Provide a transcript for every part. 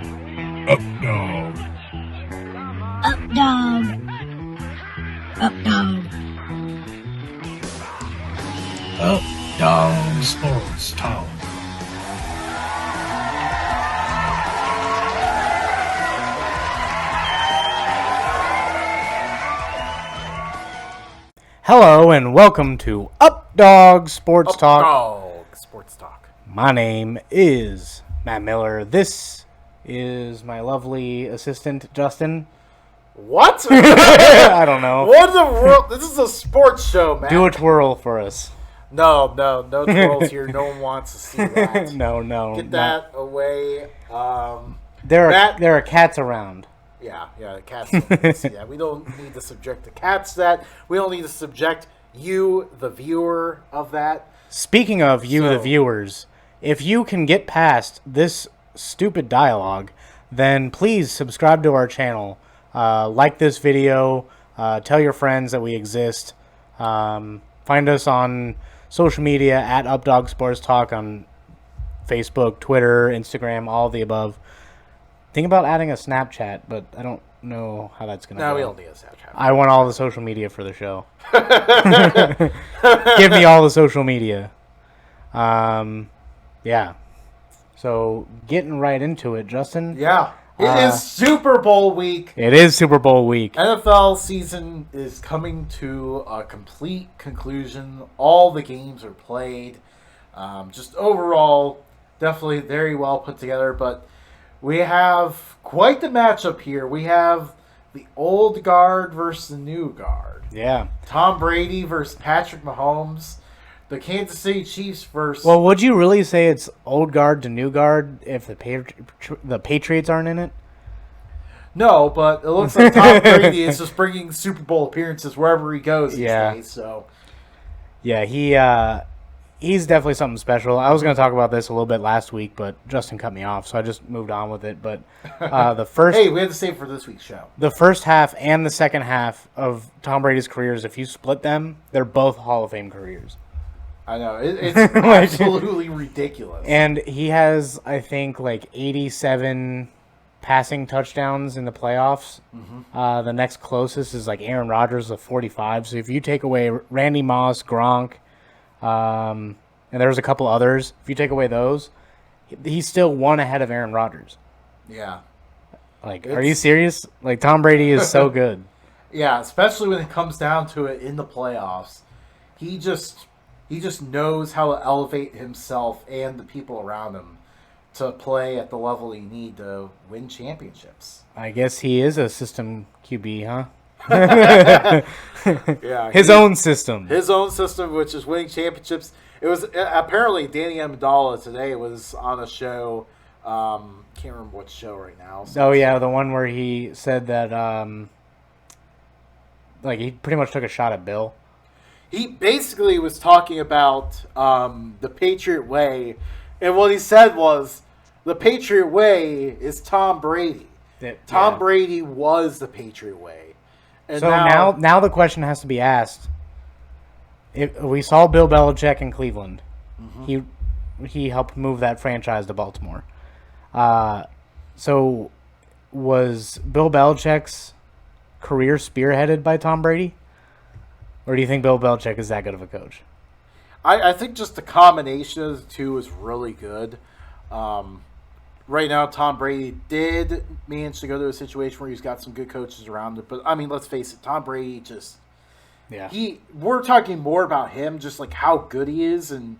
Up dog. Up dog. Up dog. Up dog sports talk. Hello and welcome to Up Dog Sports Talk. Dog Sports Talk. My name is Matt Miller. This is my lovely assistant, Justin. What? I don't know. What in the world? This is a sports show, man. Do a twirl for us. No twirls here. No one wants to see that. No. Get that away. There are cats around. Yeah, the cats don't need to see that. We don't need to subject the cats to that. We don't need to subject you, the viewer, of that. Speaking of you, the viewers, if you can get past this stupid dialogue, then please subscribe to our channel. Like this video. Tell your friends that we exist. Find us on social media at Updog Sports Talk on Facebook, Twitter, Instagram, all of the above. Think about adding a Snapchat, but I don't know how that's going to go. No, we don't need a Snapchat. I want all the social media for the show. Give me all the social media. Yeah. So, getting right into it, Justin. Yeah. It is Super Bowl week. It is Super Bowl week. NFL season is coming to a complete conclusion. All the games are played. Just overall, definitely very well put together. But we have quite the matchup here. We have the old guard versus the new guard. Yeah. Tom Brady versus Patrick Mahomes. The Kansas City Chiefs versus... Well, would you really say it's old guard to new guard if the Patriots aren't in it? No, but it looks like Tom Brady is just bringing Super Bowl appearances wherever he goes these days. So, yeah, he's definitely something special. I was going to talk about this a little bit last week, but Justin cut me off, so I just moved on with it. But the first... Hey, we had to save for this week's show. The first half and the second half of Tom Brady's careers, if you split them, they're both Hall of Fame careers. I know. It's absolutely ridiculous. And he has, I think, like 87 passing touchdowns in the playoffs. Mm-hmm. The next closest is like Aaron Rodgers with 45. So if you take away Randy Moss, Gronk, and there's a couple others, if you take away those, he's still one ahead of Aaron Rodgers. Yeah. Like, are you serious? Like, Tom Brady is so good. Yeah, especially when it comes down to it in the playoffs. He just knows how to elevate himself and the people around him to play at the level he need to win championships. I guess he is a system QB, huh? Yeah, his own system, which is winning championships. It was apparently Danny Amendola today was on a show. Can't remember what show right now. So. Oh yeah, the one where he said that like he pretty much took a shot at Bill. He basically was talking about the Patriot Way, and what he said was, the Patriot Way is Tom Brady. Tom Brady was the Patriot Way. And so now the question has to be asked. We saw Bill Belichick in Cleveland. Mm-hmm. He helped move that franchise to Baltimore. So was Bill Belichick's career spearheaded by Tom Brady? Or do you think Bill Belichick is that good of a coach? I think just the combination of the two is really good. Right now, Tom Brady did manage to go to a situation where he's got some good coaches around it. But, I mean, let's face it, Tom Brady just... Yeah. We're talking more about him, just like how good he is. And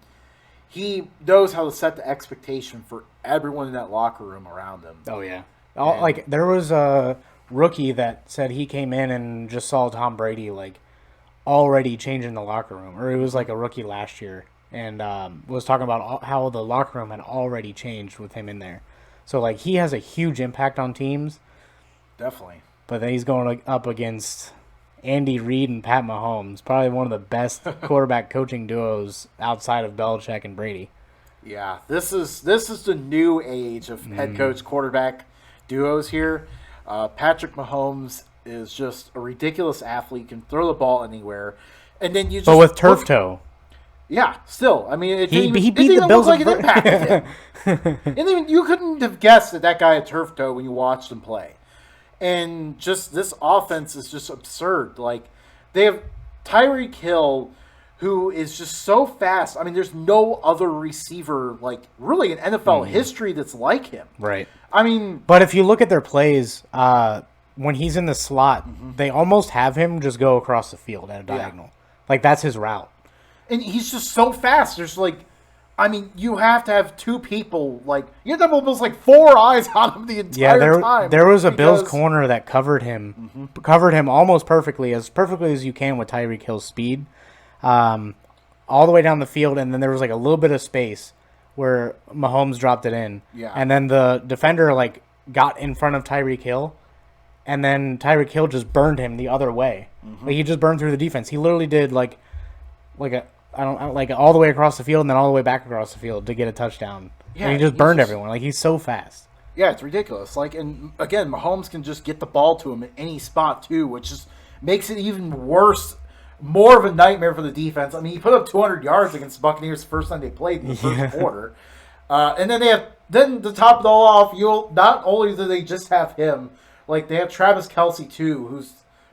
he knows how to set the expectation for everyone in that locker room around him. Oh, yeah. Like, there was a rookie that said he came in and just saw Tom Brady, like, already changing the locker room, or it was like a rookie last year, and was talking about how the locker room had already changed with him in there. So like he has a huge impact on teams, definitely. But then he's going up against Andy Reid and Pat Mahomes, probably one of the best quarterback coaching duos outside of Belichick and Brady. Yeah, this is the new age of head coach quarterback duos here. Patrick Mahomes is just a ridiculous athlete, can throw the ball anywhere, and then you just... But with turf toe. Yeah, still. I mean, He beat it didn't the Bills look like it in impacted him. And even you couldn't have guessed that guy had turf toe when you watched him play. And just this offense is just absurd. Like, they have Tyreek Hill, who is just so fast. I mean, there's no other receiver, like, really in NFL history that's like him. Right. I mean... But if you look at their plays, when he's in the slot, they almost have him just go across the field at a diagonal. Yeah. Like, that's his route. And he's just so fast. There's like, I mean, you have to have two people. Like, you have to have almost like 4 eyes on him the entire time. There was a Bills corner that covered him almost perfectly as you can with Tyreek Hill's speed, all the way down the field. And then there was like a little bit of space where Mahomes dropped it in. Yeah. And then the defender like got in front of Tyreek Hill, and then Tyreek Hill just burned him the other way. Like, he just burned through the defense. He literally did like all the way across the field and then all the way back across the field to get a touchdown. Yeah, and he just burned everyone. Like, he's so fast. Yeah, it's ridiculous. Like, and again, Mahomes can just get the ball to him at any spot too, which just makes it even worse, more of a nightmare for the defense. I mean, he put up 200 yards against the Buccaneers the first time they played in the first quarter, and then to top it all off, not only do they just have him, like, they have Travis Kelce too, who's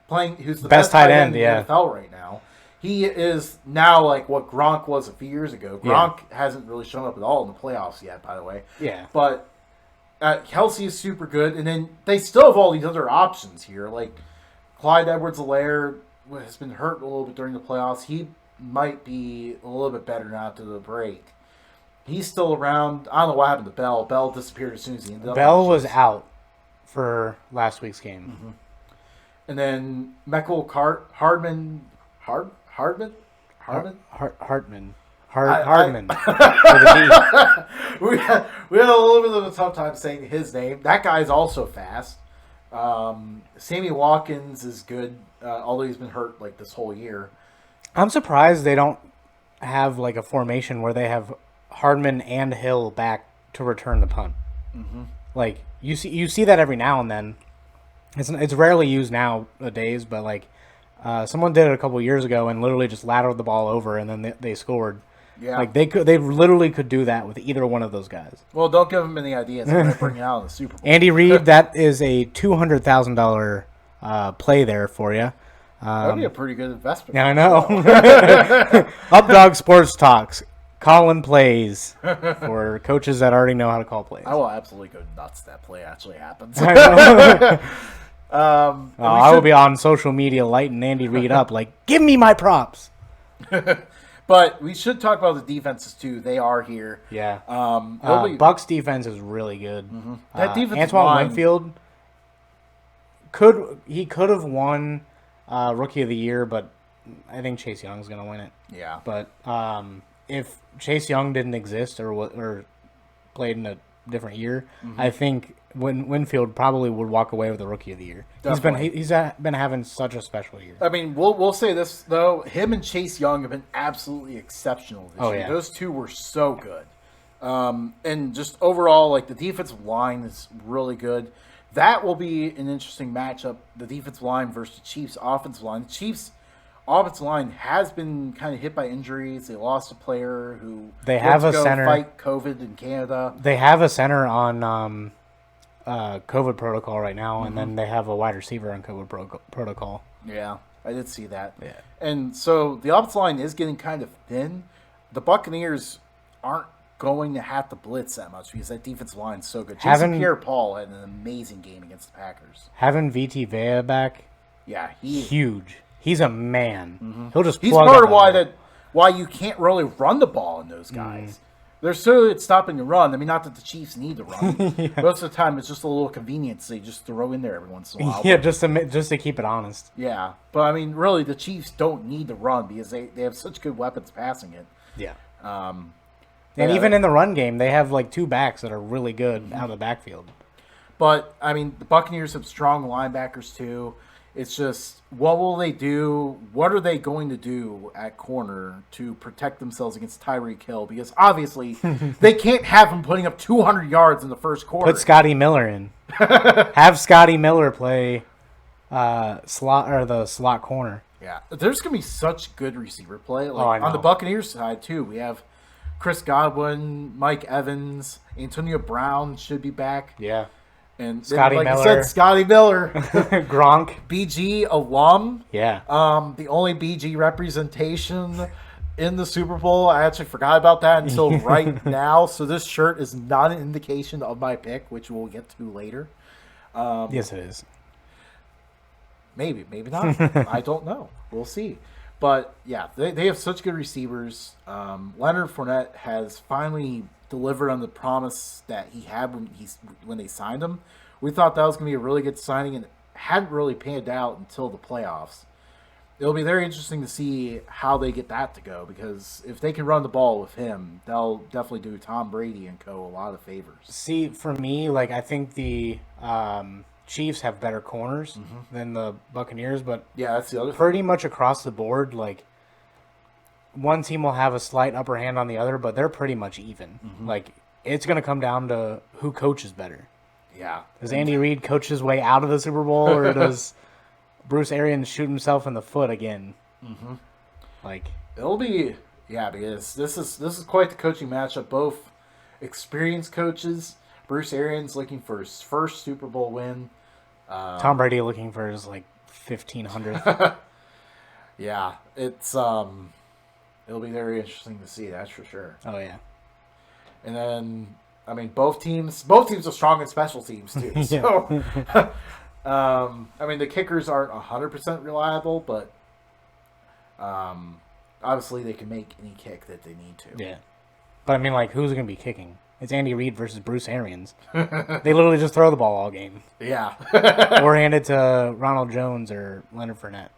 the best tight end in the NFL right now. He is now like what Gronk was a few years ago. Gronk hasn't really shown up at all in the playoffs yet, by the way. Yeah. But Kelce is super good. And then they still have all these other options here. Like Clyde Edwards-Helaire has been hurt a little bit during the playoffs. He might be a little bit better now after the break. He's still around. I don't know what happened to Bell. Bell disappeared as soon as he ended up. Bell was out for last week's game. And then Mecole Hardman. Hardman. We had a little bit of a tough time saying his name. That guy's also fast. Sammy Watkins is good, although he's been hurt like this whole year. I'm surprised they don't have like a formation where they have Hardman and Hill back to return the punt. Like you see that every now and then. It's rarely used nowadays, but like. Someone did it a couple years ago and literally just lateraled the ball over and then they scored. Yeah, like they literally could do that with either one of those guys. Well, don't give them any ideas. They're going to bring it out in the Super Bowl. Andy Reid, that is a $200,000 play there for you. That'd be a pretty good investment. Yeah, I know. Up Dog Sports Talks. Calling plays for coaches that already know how to call plays. I will absolutely go nuts if that play actually happens. I know. I will be on social media lighting Andy Reid up like, give me my props. But we should talk about the defenses too. They are here. Yeah. Bucs defense is really good. That defense Antoine Winfield could have won Rookie of the Year, but I think Chase Young is going to win it. Yeah. But if Chase Young didn't exist or played in a different year, I think Winfield probably would walk away with the Rookie of the Year. Definitely. He's been having such a special year. I mean, we'll say this though: him and Chase Young have been absolutely exceptional this year. Yeah. Those two were so good, and just overall, like the defensive line is really good. That will be an interesting matchup: the defensive line versus the Chiefs' offensive line. The Chiefs' offensive line has been kind of hit by injuries. They lost a player who they have a center fight COVID in Canada. They have a center on COVID protocol right now, and then they have a wide receiver on COVID protocol. Yeah, I did see that. Yeah, and so the offensive line is getting kind of thin. The Buccaneers aren't going to have to blitz that much because that defensive line is so good. Jason Pierre-Paul had an amazing game against the Packers. Having VT Vea back, yeah, huge. He's a man. He'll just. He's part of why you can't really run the ball in those guys. They're so good at stopping the run. I mean, not that the Chiefs need to run. Yeah. Most of the time, it's just a little convenience they just throw in there every once in a while. Yeah, just to keep it honest. Yeah, but I mean, really, the Chiefs don't need to run because they have such good weapons passing it. Yeah. And even in the run game, they have like two backs that are really good out of the backfield. But I mean, the Buccaneers have strong linebackers too. It's just, what will they do? What are they going to do at corner to protect themselves against Tyreek Hill? Because obviously, they can't have him putting up 200 yards in the first quarter. Put Scotty Miller in. Have Scotty Miller play the slot corner. Yeah, there's gonna be such good receiver play. I Like on the know. Buccaneers side too, we have Chris Godwin, Mike Evans, Antonio Brown should be back, Yeah. and then, Scotty like Miller. you said, Scotty Miller, Gronk. BG alum. Yeah. The only BG representation in the Super Bowl. I actually forgot about that until right now. So this shirt is not an indication of my pick, which we'll get to later. Yes, it is. Maybe not. I don't know. We'll see. But yeah, they have such good receivers. Leonard Fournette has finally delivered on the promise that he had when they signed him. We thought that was going to be a really good signing, and it hadn't really panned out until the playoffs. It'll be very interesting to see how they get that to go, because if they can run the ball with him, they'll definitely do Tom Brady and co. a lot of favors. See, for me, like I think the Chiefs have better corners than the Buccaneers, but Yeah, that's the other thing. pretty much across the board, like one team will have a slight upper hand on the other, but they're pretty much even. Like it's going to come down to who coaches better. Yeah. Does Andy Reid coach his way out of the Super Bowl, or does Bruce Arians shoot himself in the foot again? Like It'll be because this is quite the coaching matchup. Both experienced coaches. Bruce Arians looking for his first Super Bowl win. Tom Brady looking for his like 1500th. Yeah, it's it'll be very interesting to see. That's for sure. Oh yeah. And then I mean, both teams are strong in special teams too. So I mean, the kickers aren't 100% reliable, but obviously they can make any kick that they need to. Yeah. But I mean, like, who's going to be kicking? It's Andy Reid versus Bruce Arians. They literally just throw the ball all game. Yeah. Or hand it to Ronald Jones or Leonard Fournette.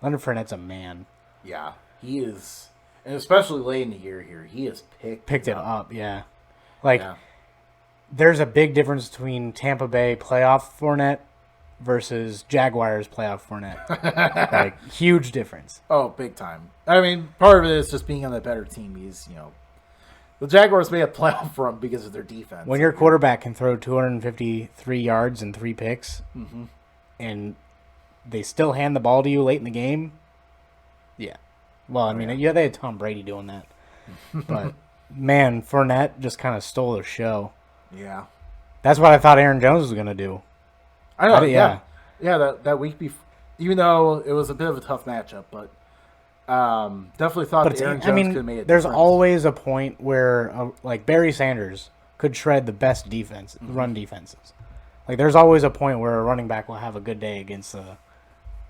Leonard Fournette's a man. Yeah, he is, and especially late in the year here, he has Picked it up, yeah. Like, Yeah. there's a big difference between Tampa Bay playoff Fournette versus Jaguars playoff Fournette. Like, huge difference. Oh, big time. I mean, part of it is just being on the better team. He's, the Jaguars made a playoff run because of their defense. When your quarterback can throw 253 yards and 3 picks, and they still hand the ball to you late in the game, yeah. Well, I mean, yeah, they had Tom Brady doing that. But, man, Fournette just kind of stole the show. Yeah. That's what I thought Aaron Jones was going to do. I know, yeah. Yeah, that week before, even though it was a bit of a tough matchup, but definitely thought that Aaron Jones could have made it. There's always a point where, like, Barry Sanders could shred the best defense, run defenses. Like, there's always a point where a running back will have a good day against a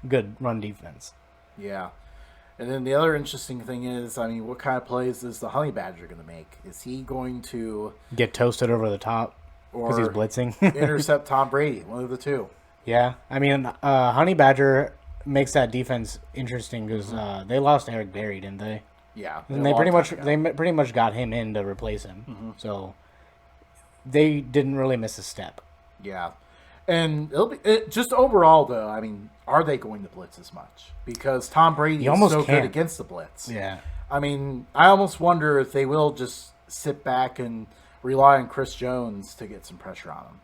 good run defense. Yeah. And then the other interesting thing is, I mean, what kind of plays is the Honey Badger going to make? Is he going to Get toasted over the top because he's or blitzing. intercept Tom Brady? One of the two. Yeah, I mean, Honey Badger makes that defense interesting because they lost Eric Berry, didn't they? Yeah. And they pretty much got him in to replace him. So they didn't really miss a step. Yeah. And just overall, though, I mean, are they going to blitz as much? Because Tom Brady is almost so can't. good against the blitz. Yeah. I mean, I almost wonder if they will just sit back and rely on Chris Jones to get some pressure on him.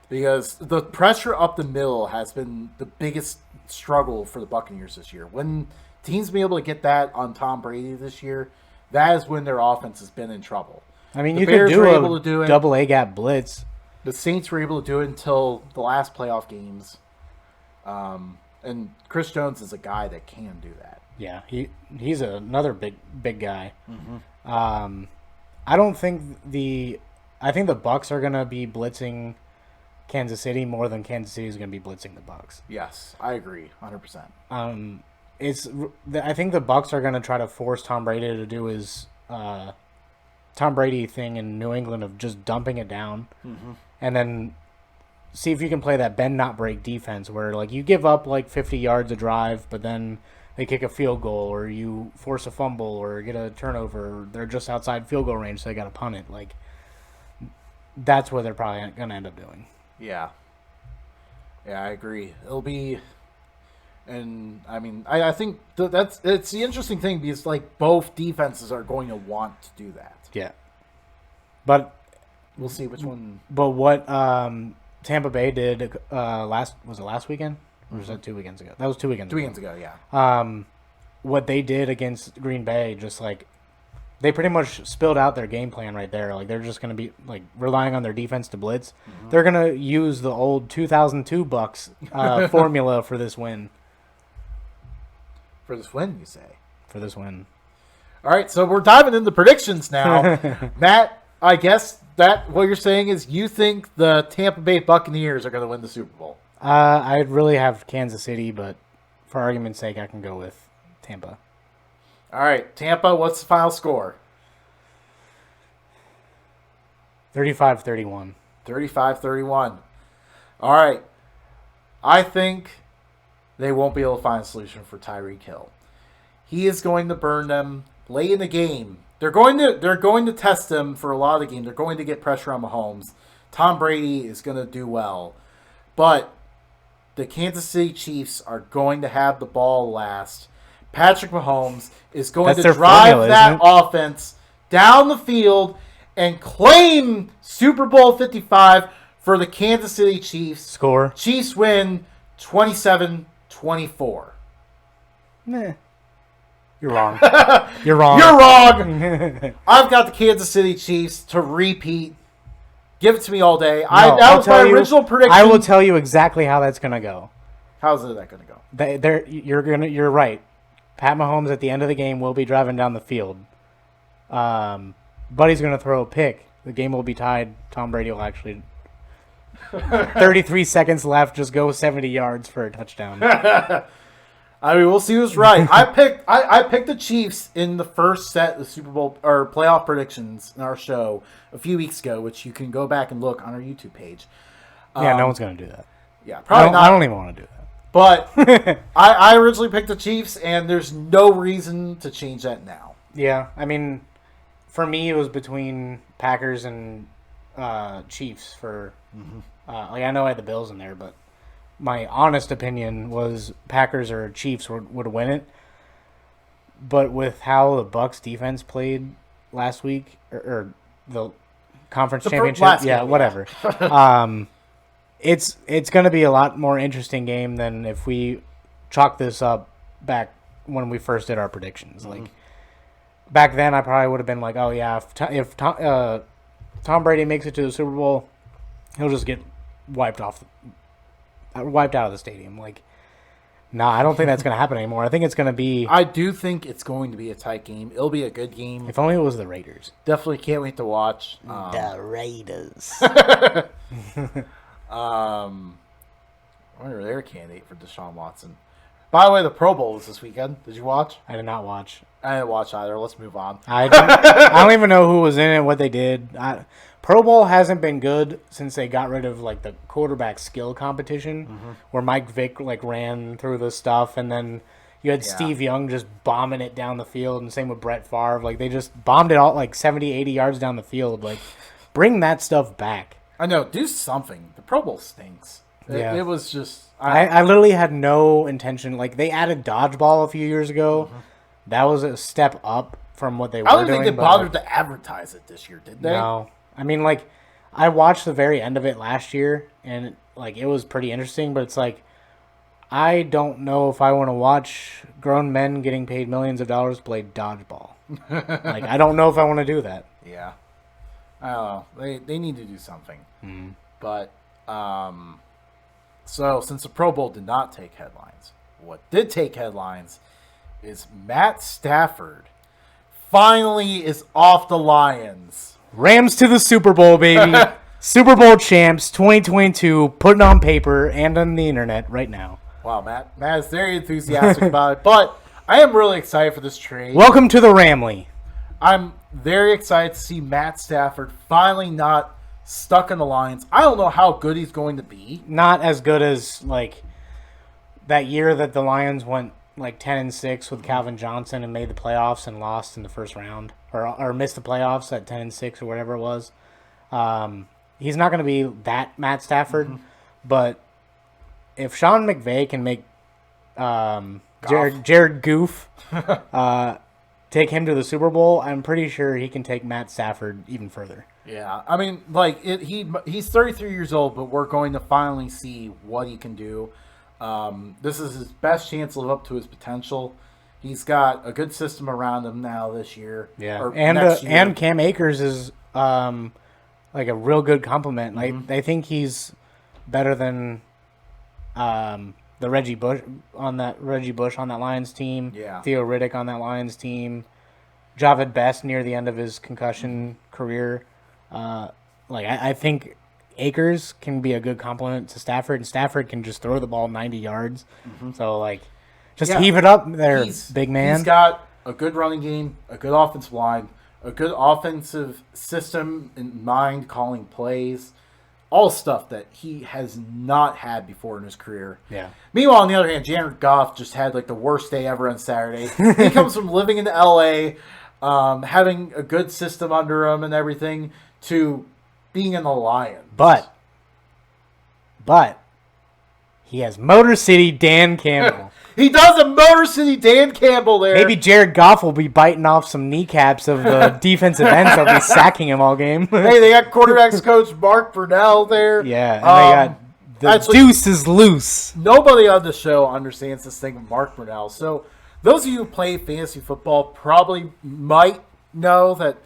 Because the pressure up the middle has been the biggest struggle for the Buccaneers this year. When teams been able to get that on Tom Brady this year, that is when their offense has been in trouble. I mean, The you Bears could were do able a to do it. double A gap blitz. The Saints were able to do it until the last playoff games. And Chris Jones is a guy that can do that. Yeah, he's another big guy. I don't think I think the Bucs are gonna be blitzing Kansas City more than Kansas City is gonna be blitzing the Bucs. Yes, I agree, 100%. I think the Bucs are gonna try to force Tom Brady to do his Tom Brady thing in New England of just dumping it down, and then see if you can play that bend not break defense where like you give up like 50 yards a drive, but then they kick a field goal or you force a fumble or get a turnover. Or they're just outside field goal range, so they got to punt it. Like that's what they're probably gonna end up doing. Yeah. Yeah, I agree. It'll be, and I mean, I think it's the interesting thing because like both defenses are going to want to do that. Yeah, but We'll see which one. what Tampa Bay did last weekend Or was that 2 weekends ago? That was 2 weekends 2 ago. weekends ago, yeah. What they did against Green Bay, just like they pretty much spilled out their game plan right there. Like they're just going to be like relying on their defense to blitz. They're going to use the old 2002 Bucks formula for this win. For this win, you say? For this win. All right, so we're diving into predictions now. Matt, I guess that what you're saying is you think the Tampa Bay Buccaneers are going to win the Super Bowl. I'd really have Kansas City, but for argument's sake, I can go with Tampa. All right, Tampa, what's the final score? 35-31. 35-31. All right. I think they won't be able to find a solution for Tyreek Hill. He is going to burn them late in the game. They're going to test them for a lot of the game. They're going to get pressure on Mahomes. Tom Brady is going to do well. But the Kansas City Chiefs are going to have the ball last. Patrick Mahomes is going to drive that offense down the field and claim Super Bowl 55 for the Kansas City Chiefs. Score. Chiefs win 27-24. Nah. You're wrong. You're wrong. You're wrong. I've got the Kansas City Chiefs to repeat. Give it to me all day. That was my original prediction. I will tell you exactly how that's going to go. How's that going to go? You're right. Pat Mahomes at the end of the game will be driving down the field. Buddy's going to throw a pick. The game will be tied. Tom Brady will actually 33 seconds left. Just go 70 yards for a touchdown. I mean, we'll see who's right. I picked the Chiefs in the first set of Super Bowl or playoff predictions in our show a few weeks ago, which you can go back and look on our YouTube page. Yeah, no one's going to do that. Yeah, probably not. I don't even want to do that. But I originally picked the Chiefs, and there's no reason to change that now. Yeah, I mean, for me, it was between Packers and Chiefs. I know I had the Bills in there, but my honest opinion was Packers or Chiefs would win it. But with how the Bucks defense played last week, or the conference championship, whatever. It's going to be a lot more interesting game than if we chalk this up back when we first did our predictions. Like back then, I probably would have been like, "Oh yeah, if Tom Brady makes it to the Super Bowl, he'll just get wiped out of the stadium." Like, nah, I don't think that's going to happen anymore. I think it's going to be. I do think it's going to be a tight game. It'll be a good game. If only it was the Raiders. Definitely can't wait to watch the Raiders. I wonder their candidate for Deshaun Watson. By the way, the Pro Bowl was this weekend. Did you watch? I did not watch. I didn't watch either. Let's move on. I don't even know who was in it, what they did. Pro Bowl hasn't been good since they got rid of like the quarterback skill competition, where Mike Vick like ran through the stuff, and then you had Steve Young just bombing it down the field, and same with Brett Favre. Like they just bombed it all like 70, 80 yards down the field. Like bring that stuff back. I know, do something. The Pro Bowl stinks. It was just... I literally had no intention. Like, they added dodgeball a few years ago. That was a step up from what they were doing. I don't think they bothered to advertise it this year, did they? No. I mean, like, I watched the very end of it last year, and, like, it was pretty interesting, but it's like, I don't know if I want to watch grown men getting paid millions of dollars play dodgeball. Like, I don't know if I want to do that. Yeah. I don't know. They need to do something. But, so since the Pro Bowl did not take headlines, what did take headlines is Matt Stafford finally is off the Lions. Rams to the Super Bowl, baby. Super Bowl champs 2022, putting on paper and on the internet right now. Wow, Matt is very enthusiastic about it. But I am really excited for this trade. Welcome to the Ramley. I'm very excited to see Matt Stafford finally not stuck in the Lions. I don't know how good he's going to be. Not as good as like that year that the Lions went like 10-6 with Calvin Johnson and made the playoffs and lost in the first round, or missed the playoffs at 10-6 or whatever it was. He's not going to be that Matt Stafford, but if Sean McVay can make Jared Goff take him to the Super Bowl, I'm pretty sure he can take Matt Stafford even further. Yeah, I mean, like he's 33 years old, but we're going to finally see what he can do. This is his best chance to live up to his potential. He's got a good system around him now this year. Yeah, or and next year. and Cam Akers is like a real good compliment. I think he's better than the Reggie Bush on that Lions team. Yeah. Theo Riddick on that Lions team. Javid Best near the end of his concussion career. I think Akers can be a good compliment to Stafford, and Stafford can just throw the ball 90 yards. So heave it up there, big man. He's got a good running game, a good offensive line, a good offensive system in mind, calling plays, all stuff that he has not had before in his career. Yeah. Meanwhile, on the other hand, Jared Goff just had the worst day ever on Saturday. He comes from living in L.A., having a good system under him and everything, to being in the Lions. But he has Motor City Dan Campbell. He does a Motor City Dan Campbell there. Maybe Jared Goff will be biting off some kneecaps of the defensive ends that'll be sacking him all game. Hey, they got quarterbacks coach Mark Brunell there. Yeah, and they got the deuce is loose. Nobody on the show understands this thing of Mark Brunell. So those of you who play fantasy football probably might know that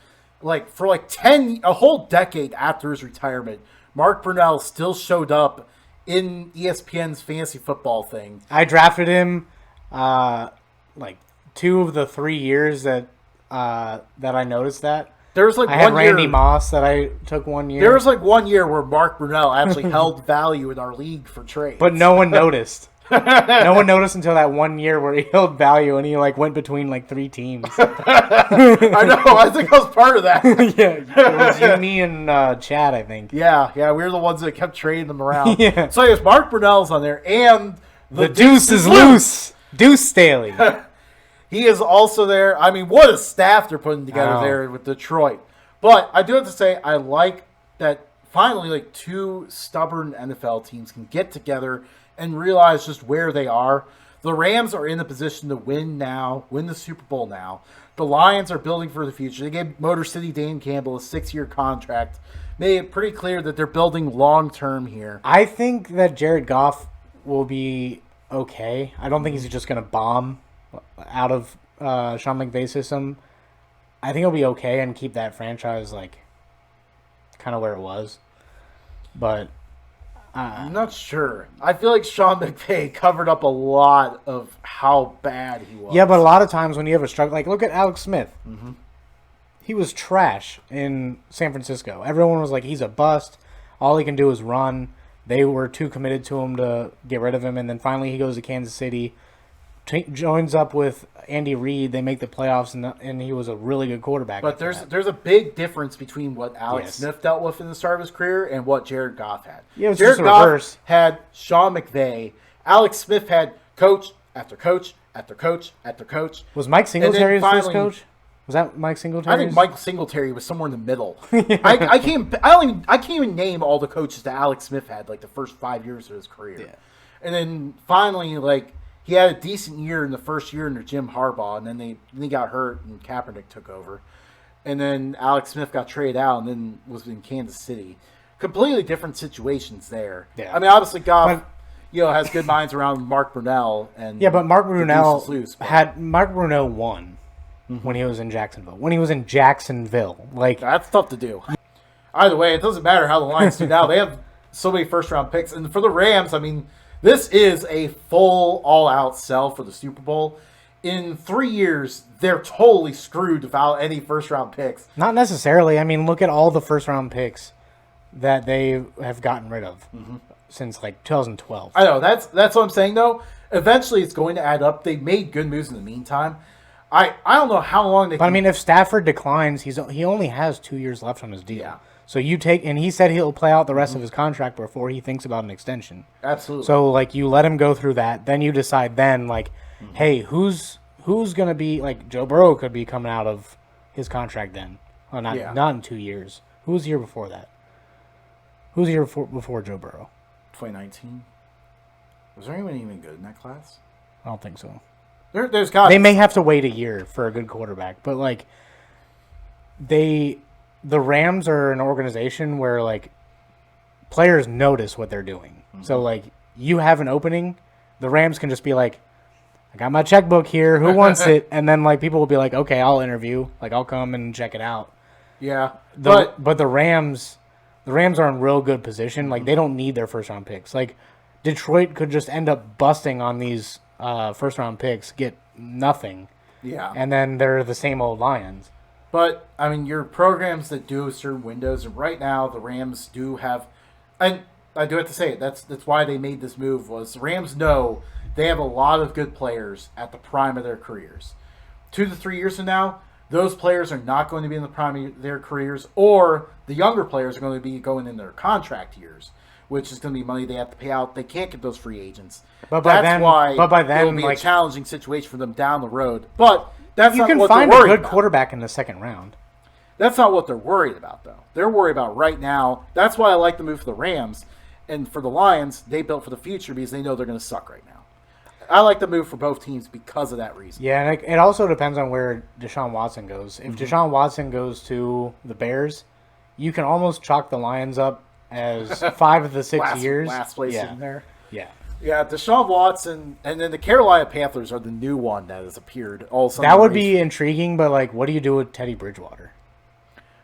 for a whole decade after his retirement, Mark Brunell still showed up in ESPN's fantasy football thing. I drafted him 2 of the 3 years that I noticed that. There was I had Randy Moss that I took 1 year. There was 1 year where Mark Brunell actually held value in our league for trades. But no one noticed. No one noticed until that 1 year where he held value and he went between 3 teams. I know. I think I was part of that. Yeah, it was you, me, and Chad, I think. Yeah, we were the ones that kept trading them around. Yeah. So yes, Mark Brunell's on there, and the deuce is loose. Deuce Staley. He is also there. I mean, what a staff they're putting together there with Detroit. But I do have to say, I like that finally 2 stubborn NFL teams can get together and realize just where they are. The Rams are in a position to win the Super Bowl now. The Lions are building for the future. They gave Motor City Dan Campbell a 6-year contract. Made it pretty clear that they're building long-term here. I think that Jared Goff will be okay. I don't think he's just going to bomb out of Sean McVay's system. I think he'll be okay and keep that franchise kind of where it was. But I'm not sure. I feel like Sean McVay covered up a lot of how bad he was. Yeah, but a lot of times when you have a struggle, look at Alex Smith. Mm-hmm. He was trash in San Francisco. Everyone was like, he's a bust. All he can do is run. They were too committed to him to get rid of him. And then finally he goes to Kansas City, joins up with Andy Reid. They make the playoffs, and he was a really good quarterback. But there's a big difference between what Alex Smith dealt with in the start of his career and what Jared Goff had. Yeah, it was Jared just a Goff reverse. had Sean McVay. Alex Smith had coach after coach after coach after coach. Was Mike Singletary his first coach? Was that Mike Singletary? I think Mike Singletary was somewhere in the middle. I can't even name all the coaches that Alex Smith had the first 5 years of his career. Yeah. And then finally he had a decent year in the first year under Jim Harbaugh, and then he got hurt and Kaepernick took over. And then Alex Smith got traded out and then was in Kansas City. Completely different situations there. Yeah. I mean, obviously Goff has good minds around Mark Brunell. But Mark Brunell won when he was in Jacksonville. That's tough to do. Either way, it doesn't matter how the Lions do now. They have so many first-round picks. And for the Rams, I mean, this is a full, all-out sell for the Super Bowl. In 3 years, they're totally screwed without any first-round picks. Not necessarily. I mean, look at all the first-round picks that they have gotten rid of since 2012. I know. That's what I'm saying, though. Eventually, it's going to add up. They made good moves in the meantime. I don't know how long they. But I mean, if Stafford declines, he only has 2 years left on his deal. Yeah. So and he said he'll play out the rest of his contract before he thinks about an extension. Absolutely. So you let him go through that, then you decide hey, who's gonna be Joe Burrow could be coming out of his contract then. Well, not in 2 years. Who was the year before that? Who was the year before Joe Burrow? 2019. Was there anyone even good in that class? I don't think so. There's guys. They may have to wait a year for a good quarterback, but the Rams are an organization where players notice what they're doing. Mm-hmm. So you have an opening, the Rams can just be like, I got my checkbook here. Who wants it? And then like people will be like, okay, I'll interview. Like I'll come and check it out. Yeah, But the Rams are in real good position. Like they don't need their first round picks. Like Detroit could just end up busting on these first round picks, get nothing. Yeah. And then they're the same old Lions. But I mean, your programs that do certain windows, and right now the Rams do have, and I do have to say it. That's why they made this move. Was the Rams know they have a lot of good players at the prime of their careers. 2 to 3 years from now, those players are not going to be in the prime of their careers, or the younger players are going to be going in their contract years, which is going to be money they have to pay out. They can't get those free agents. But by then, it'll be a challenging situation for them down the road. But that's you not can what find they're a worried good about. quarterback in the second round. That's not what they're worried about, though. They're worried about right now. That's why I like the move for the Rams. And for the Lions, they built for the future because they know they're going to suck right now. I like the move for both teams because of that reason. Yeah, and it also depends on where Deshaun Watson goes. If Deshaun Watson goes to the Bears, you can almost chalk the Lions up as 5 of the 6 years. Last place in there. Yeah. Yeah, Deshaun Watson, and then the Carolina Panthers are the new one that has appeared. That would be intriguing, but like, what do you do with Teddy Bridgewater?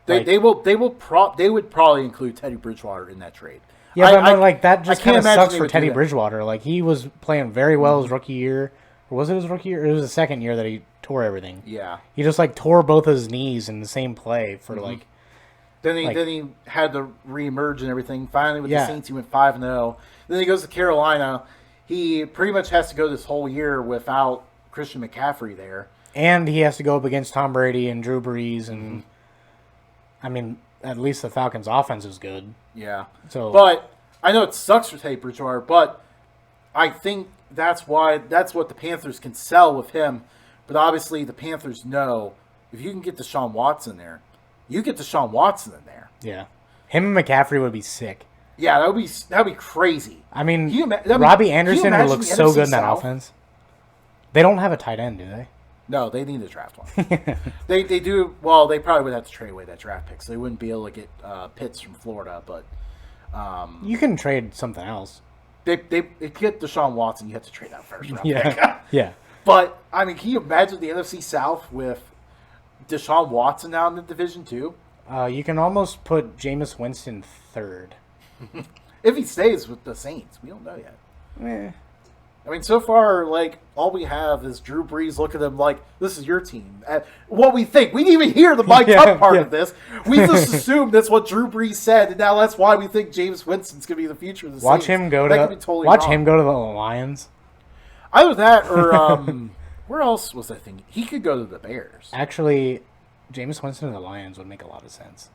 They would probably include Teddy Bridgewater in that trade. Yeah, but like that just kind of sucks for Teddy that. Bridgewater. Like he was playing very well his rookie year. Or was it his rookie year? It was the second year that he tore everything. Yeah. He just like tore both his knees in the same play for like. Then he had to reemerge and everything. Finally, with the Saints, he went 5-0. Then he goes to Carolina. He pretty much has to go this whole year without Christian McCaffrey there. And he has to go up against Tom Brady and Drew Brees. And, I mean, at least the Falcons' offense is good. Yeah. But I know it sucks for Teddy Bridgewater, but I think that's what the Panthers can sell with him. But obviously, the Panthers know if you can get Deshaun Watson there, you get Deshaun Watson in there. Yeah. Him and McCaffrey would be sick. Yeah, that would be crazy. I mean, Robbie Anderson would look so good in that offense. They don't have a tight end, do they? No, they need to draft one. they do. Well, they probably would have to trade away that draft pick, so they wouldn't be able to get Pitts from Florida. But you can trade something else. They get Deshaun Watson. You have to trade that first round pick. Yeah. But I mean, can you imagine the NFC South with Deshaun Watson now in the Division 2? You can almost put Jameis Winston third. If he stays with the Saints, we don't know yet. I mean, so far, like, all we have is Drew Brees look at them like, this is your team. What we think. We didn't even hear the Mike Up part of this. We just assumed that's what Drew Brees said, and now that's why we think Jameis Winston's going to be the future of the Watch Saints. him go to the Lions. Either that or, where else was I thinking? He could go to the Bears. Actually, Jameis Winston to the Lions would make a lot of sense.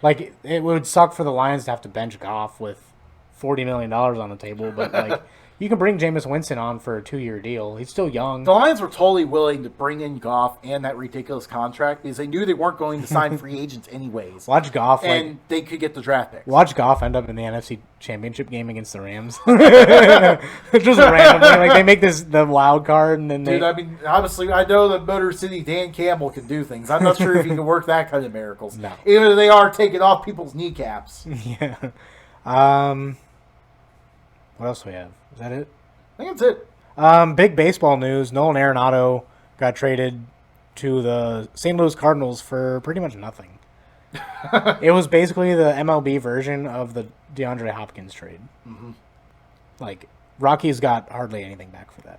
Like, it would suck for the Lions to have to bench Goff with $40 million on the table, but, like, you can bring Jameis Winston on for a 2-year deal. He's still young. The Lions were totally willing to bring in Goff and that ridiculous contract because they knew they weren't going to sign free agents anyways. Watch Goff. And they could get the draft picks. Watch Goff end up in the NFC Championship game against the Rams. Just randomly. Like, they make the wild card, and then they... Dude, I mean, honestly, I know that Motor City Dan Campbell can do things. I'm not sure if he can work that kind of miracles. No. Even though they are taking off people's kneecaps. Yeah. What else do we have? Is that it? I think that's it. Big baseball news. Nolan Arenado got traded to the St. Louis Cardinals for pretty much nothing. It was basically the MLB version of the DeAndre Hopkins trade. Like, Rockies got hardly anything back for that.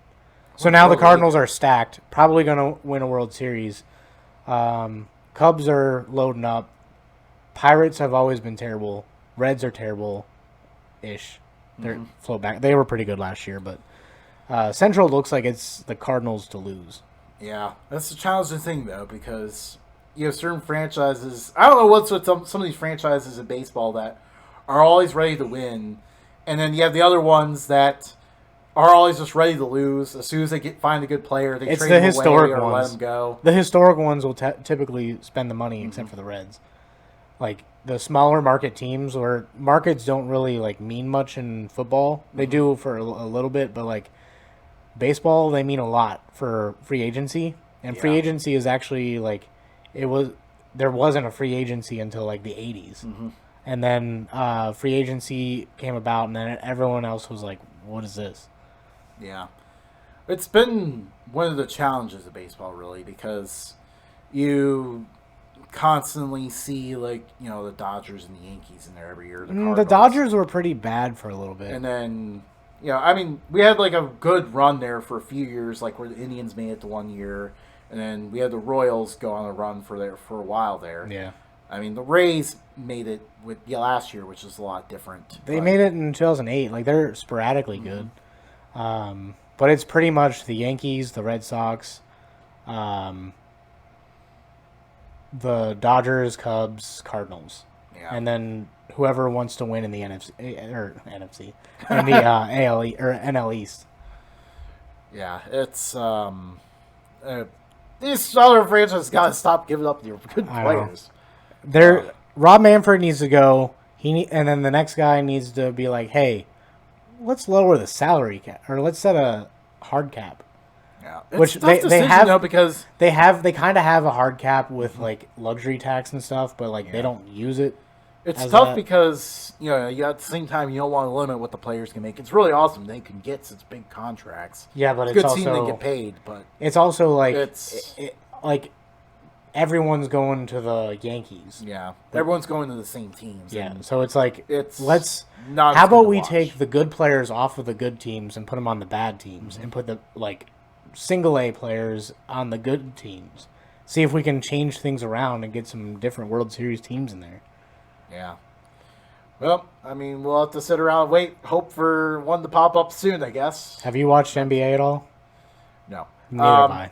So now the Cardinals are stacked. Probably going to win a World Series. Cubs are loading up. Pirates have always been terrible. Reds are terrible-ish. They're flow back. They were pretty good last year, but Central looks like it's the Cardinals to lose. Yeah, that's the challenging thing, though, because you have certain franchises. I don't know what's with some of these franchises in baseball that are always ready to win, and then you have the other ones that are always just ready to lose. As soon as they find a good player, they trade them away or let them go. The historic ones will typically spend the money, except for the Reds. Like, the smaller market teams, where markets don't really, like, mean much in football. They do for a little bit, but, like, baseball, they mean a lot for free agency. And free agency is actually, like, there wasn't a free agency until, like, the 80s. And then free agency came about, and then everyone else was like, what is this? Yeah. It's been one of the challenges of baseball, really, because you constantly see, like, the Dodgers and the Yankees in there every year. The Dodgers were pretty bad for a little bit. And then, I mean, we had, like, a good run there for a few years, like, where the Indians made it to 1 year. And then we had the Royals go on a run for a while there. Yeah. I mean, the Rays made it with last year, which is a lot different. They made it in 2008. Like, they're sporadically good. But it's pretty much the Yankees, the Red Sox, the Dodgers, Cubs, Cardinals. Yeah. And then whoever wants to win in the NFC, in the AL or NL East. Yeah, it's these other franchises got to stop giving up their good players. Rob Manfred needs to go. And then the next guy needs to be like, hey, let's lower the salary cap, or let's set a hard cap. Yeah, which they have though, because they kind of have a hard cap with like luxury tax and stuff, but like they don't use it. It's tough because you at the same time you don't want to limit what the players can make. It's really awesome they can get such big contracts. Yeah, but it's good also seeing they get paid, but it's also like like everyone's going to the Yankees. Yeah, everyone's going to the same teams. Yeah, so it's like let's not. How about we take the good players off of the good teams and put them on the bad teams, and put the like single A players on the good teams. See if we can change things around and get some different World Series teams in there. Yeah. Well, I mean, we'll have to sit around and hope for one to pop up soon, I guess. Have you watched NBA at all? No. Neither have I.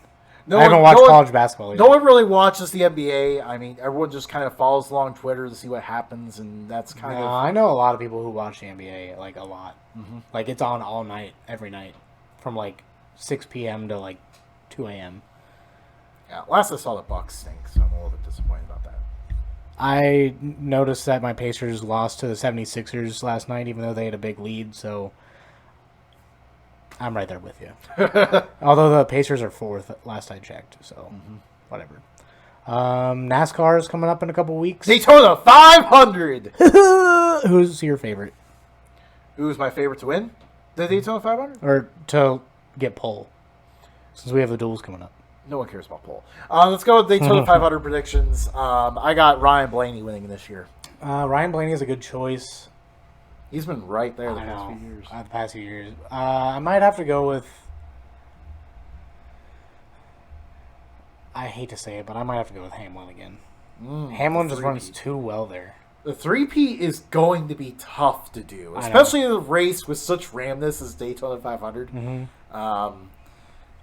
I haven't watched college basketball either. No one really watches the NBA. I mean, everyone just kind of follows along Twitter to see what happens, and that's kind of... I know a lot of people who watch the NBA, like, a lot. Mm-hmm. Like, it's on all night, every night, from, like, 6 p.m. to, like, 2 a.m. Yeah, last I saw the Bucks stink, so I'm a little bit disappointed about that. I noticed that my Pacers lost to the 76ers last night, even though they had a big lead, so I'm right there with you. Although the Pacers are 4th last I checked, so whatever. NASCAR is coming up in a couple weeks. Daytona 500! Who's your favorite? Who's my favorite to win? The Daytona 500? Or to get pole, since we have the duels coming up. No one cares about pole. Let's go with Daytona 500 predictions. I got Ryan Blaney winning this year. Ryan Blaney is a good choice. He's been right there the past few years. The past few years. I might have to go with... I hate to say it, but I might have to go with Hamlin again. Hamlin just runs too well there. The 3P is going to be tough to do, especially in a race with such ramness as Daytona 500.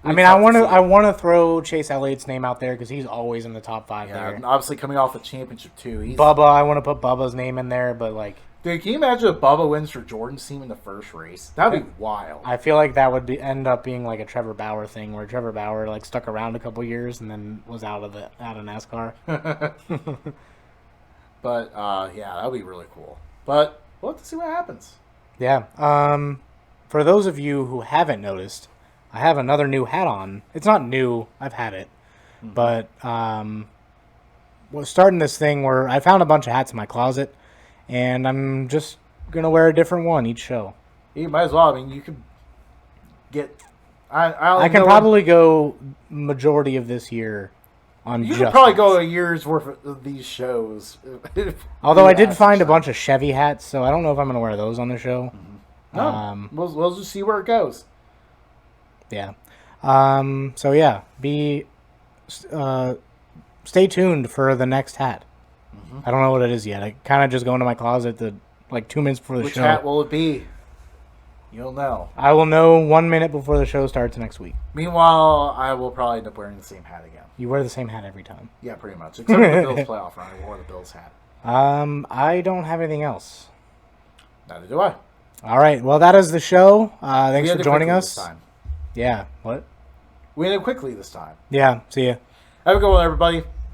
I mean, I want to throw Chase Elliott's name out there because he's always in the top 5 there. And obviously coming off the championship too. Bubba, I want to put Bubba's name in there, but like, dude, can you imagine if Bubba wins for Jordan's team in the first race? That'd be wild. I feel like that would end up being like a Trevor Bauer thing, where Trevor Bauer like stuck around a couple years and then was out of NASCAR. But yeah, that'd be really cool. But we'll have to see what happens. Yeah. For those of you who haven't noticed, I have another new hat on. It's not new. I've had it. But we're starting this thing where I found a bunch of hats in my closet, and I'm just going to wear a different one each show. You might as well. I mean, you could get... I can probably go majority of this year on You could probably go a year's worth of these shows. Although I did find a bunch of Chevy hats, so I don't know if I'm going to wear those on the show. No, we'll just see where it goes. Yeah. So yeah, stay tuned for the next hat. I don't know what it is yet. I kind of just go into my closet like 2 minutes before the show. Which hat will it be? You'll know. I will know 1 minute before the show starts next week. Meanwhile, I will probably end up wearing the same hat again. You wear the same hat every time. Yeah, pretty much. Except for the Bills playoff run, I wore the Bills hat. I don't have anything else. Neither do I. All right. Well, that is the show. Thanks for joining us. This time. Yeah. What? We ended quickly this time. Yeah. See ya. Have a good one, everybody.